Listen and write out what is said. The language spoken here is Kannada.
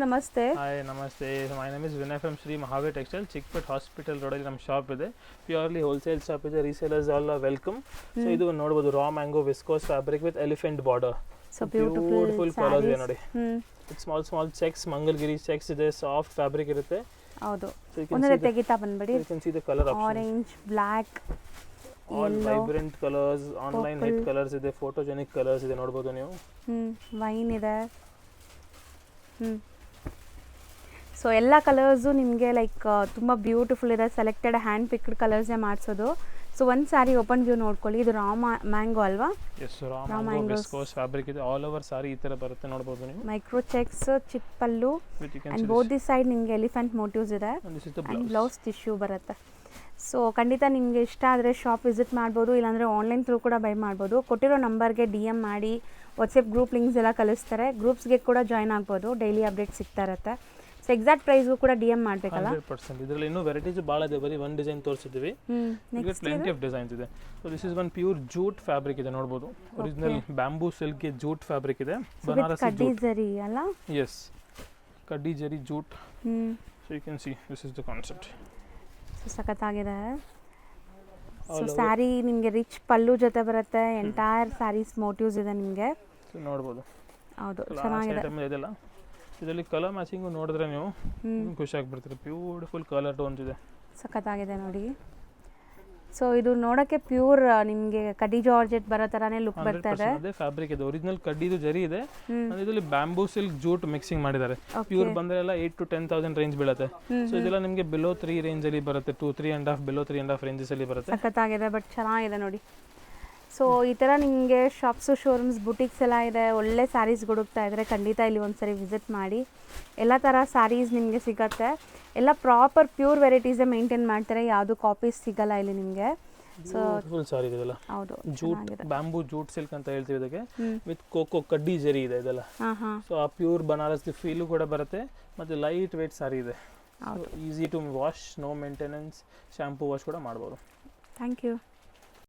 ನಮಸ್ತೆ. ಹಾಯ್ ನಮಸ್ತೆ. My name is Vinay from Shri Mahaveer textile, Chickpet hospital ರೋಡಲ್ಲಿ ನಮ್ಮ ಶಾಪ್ ಇದೆ. ಪ್ಯೂರ್ಲಿ ಹೋಲ್ಸೇಲ್ ಶಾಪ್ ಇದೆ. Resellers all are welcome. So ಇದು ನೋಡ್ಬೋದು raw mango viscose fabric with elephant border. So beautiful colours ಇದೆ ನೋಡಿ. ಸ್ಮಾಲ್ ಚೆಕ್ಸ್, ಮಂಗಲ್ಗಿರಿ ಚೆಕ್ಸ್ ಇದೆ. ಸಾಫ್ಟ್ ಫ್ಯಾಬ್ರಿಕ್ ಇರುತ್ತೆ. ಹೌದು, ಒಂದೊಂದೇ ತೆಗಿತಾ ಬಂದ್ಬಿಡಿ. You can see the color options. Orange, black, all vibrant colors, online hit colors ಇದೆ, photogenic colors ಇದೆ, ನೋಡಬಹುದು ನೀವು. ವೈನ್ ಇದೆ. ಸೊ ಎಲ್ಲ ಕಲರ್ಸು ನಿಮಗೆ ಲೈಕ್ ತುಂಬ ಬ್ಯೂಟಿಫುಲ್ ಇದೆ. ಸೆಲೆಕ್ಟೆಡ್ ಹ್ಯಾಂಡ್ ಪಿಕ್ಡ್ ಕಲರ್ಸೇ ಮಾಡಿಸೋದು. ಸೊ ಒಂದು ಸಾರಿ ಓಪನ್ ವ್ಯೂ ನೋಡ್ಕೊಳ್ಳಿ. ಇದು ರಾ ಮ್ಯಾಂಗೋ ಅಲ್ವಾ? ಎಸ್, ರಾ ಮ್ಯಾಂಗೋ ವಿಸ್ಕೋಸ್ ಫ್ಯಾಬ್ರಿಕ್ ಇದೆ. ಆಲ್ ಓವರ್ ಸಾರಿ ಈ ತರ ಬರುತ್ತೆ, ನೋಡಬಹುದು ನೀವು. Micro cheques, chip pallu and both the side ನಿಮಗೆ ಎಲಿಫೆಂಟ್ ಮೋಟಿವ್ಸ್ ಇದೆ. ಅಂಡ್ ಬ್ಲೌಸ್ ಟಿಶ್ಯೂ ಬರುತ್ತೆ. ಸೊ ಖಂಡಿತ ನಿಮಗೆ ಇಷ್ಟ ಆದರೆ ಶಾಪ್ ವಿಸಿಟ್ ಮಾಡ್ಬೋದು, ಇಲ್ಲಾಂದರೆ ಆನ್ಲೈನ್ ಥ್ರೂ ಕೂಡ ಬೈ ಮಾಡ್ಬೋದು. ಕೊಟ್ಟಿರೋ ನಂಬರ್ಗೆ DM ಮಾಡಿ ವಾಟ್ಸಪ್ ಗ್ರೂಪ್ ಲಿಂಕ್ಸ್ ಎಲ್ಲ ಕಳಿಸ್ತಾರೆ. ಗ್ರೂಪ್ಸ್ಗೆ ಕೂಡ ಜಾಯ್ನ್ ಆಗ್ಬೋದು. ಡೈಲಿ ಅಪ್ಡೇಟ್ ಸಿಗ್ತಾ ಇರುತ್ತೆ. ಸೊ ಎಕ್ಸಾಕ್ಟ್ ಪ್ರೈಸ್ಗೂ ಕೂಡ DM ಮಾಡಬೇಕಲ್ಲ? 100%. ಇದರಲ್ಲಿ ಇನ್ನೂ ವೆರೈಟೀಸ್ ಭಾಳ ಇದೆ. ಬರೀ ಒಂದು ಡಿಸೈನ್ ತೋರಿಸಿದ್ವಿ. ನೆಕ್ಸ್ಟ್ ಪ್ಲೆಂಟಿ ಆಫ್ ಡಿಸೈನ್ಸ್ ಇದೆ. So this is one pure jute fabric ಇದೆ, ನೋಡಬಹುದು. Original bamboo silk jute fabric ಇದೆ. ಬನಾರಸಿ ಕಡ್ಡಿ ಜರಿ ಅಲ್ಲ? ಎಸ್, ಕಡ್ಡಿ zari jute. So you can see this is the concept. So ಸಖತ್ತಾಗಿದೆ. ಸೊ ಸ್ಯಾರಿ ನಿಮಗೆ ರಿಚ್ ಪಲ್ಲು ಜೊತೆ ಬರುತ್ತೆ. ಎಂಟೈರ್ ಸ್ಯಾರೀಸ್ ಮೋಟಿವ್ಸ್ ಇದೆ ನಿಮಗೆ. ಸೊ ನೋಡಬಹುದು. ಹೌದು, ಚೆನ್ನಾಗಿದೆ. ಇದೆಲ್ಲ ಇದರಲ್ಲಿ ಕಲರ್ ಮ್ಯಾಚಿಂಗ್ ನೋಡಿದ್ರೆ ನೀವು ಖುಷಿ ಆಗ್ಬಿಡ್ತೀರಿ. ಬ್ಯೂಟಿಫುಲ್ ಕಲರ್ ಟೋನ್ಸ್ ಇದೆ. ಸಖತ್ತಾಗಿದೆ ನೋಡಿ. ಸೊ ಇದು ನೋಡಕ್ಕೆ ಪ್ಯೂರ್ ನಿಮಗೆ ಕಡ್ಡಿ ಜಾರ್ಜೆಟ್ ಬರೋ ತರಾನೇ ಲುಕ್ ಬರ್ತಾ ಇದೆ. ಅದೇ ಫ್ಯಾಬ್ರಿಕ್ ಇದೆ. ಒರಿಜಿನಲ್ ಕಡ್ಡಿದು ಜರಿ ಇದೆ. ಇದರಲ್ಲಿ ಬ್ಯಾಂಬೂ ಸಿಲ್ಕ್ ಜೂಟ್ ಮಿಕ್ಸಿಂಗ್ ಮಾಡಿದ್ದಾರೆ. ಪ್ಯೂರ್ ಬಂದ್ರೆ ಎಲ್ಲ 8,000 to 10,000 ರೇಂಜ್ ಬೀಳುತ್ತೆ. ಸೊ ಇದೆಲ್ಲ ನಿಮಗೆ ಬಿಲೋ 3 ರೇಂಜ್ ಅಲ್ಲಿ ಬರುತ್ತೆ. 2, 3.5 ಬಿಲೋ 3.5 ರೇಂಜಸ್ ಅಲ್ಲಿ ಬರುತ್ತೆ. ಸಖತ್ತಾಗಿದೆ, ಬಟ್ ಚೆನ್ನಾಗಿದೆ ನೋಡಿ. ಸೊ ಈ ಥರ ನಿಮಗೆ ಶಾಪ್ಸು, ಶೋರೂಮ್ಸ್, ಬುಟಿಕ್ಸ್ ಎಲ್ಲ ಇದೆ. ಒಳ್ಳೆ ಸ್ಯಾರೀಸ್ ಹುಡುಕ್ತಾ ಇದ್ದರೆ ಖಂಡಿತ ಇಲ್ಲಿ ಒಂದ್ಸರಿ ವಿಸಿಟ್ ಮಾಡಿ. ಎಲ್ಲ ಥರ ಸ್ಯಾರೀಸ್ ನಿಮಗೆ ಸಿಗುತ್ತೆ. ಎಲ್ಲ ಪ್ರಾಪರ್ ಪ್ಯೂರ್ ವೆರೈಟೀಸೇ ಮೇಂಟೈನ್ ಮಾಡ್ತಾರೆ. ಯಾವುದು ಕಾಪೀಸ್ ಸಿಗಲ್ಲ ಇಲ್ಲಿ ನಿಮಗೆ. ಸೊ ಫುಲ್ ಸಾರಿ ಇದೆಲ್ಲ ಹೌದು, ಜೂಟ್ ಬ್ಯಾಂಬೂ ಜೂಟ್ ಸಿಲ್ಕ್ ಅಂತ ಹೇಳ್ತೀವಿ ಇದಕ್ಕೆ. ವಿತ್ ಕೋಕೋ ಕಡ್ಡಿ ಜರಿ ಇದೆ ಇದೆಲ್ಲ. ಸೊ ಆ ಪ್ಯೂರ್ ಬನಾರಸ್ ಫೀಲು ಕೂಡ ಬರುತ್ತೆ. ಮತ್ತೆ ಲೈಟ್ ವೇಟ್ ಸಾರಿ ಇದೆ. Easy to wash, no maintenance. Shampoo wash ಕೂಡ ಮಾಡ್ಬೋದು. Thank you.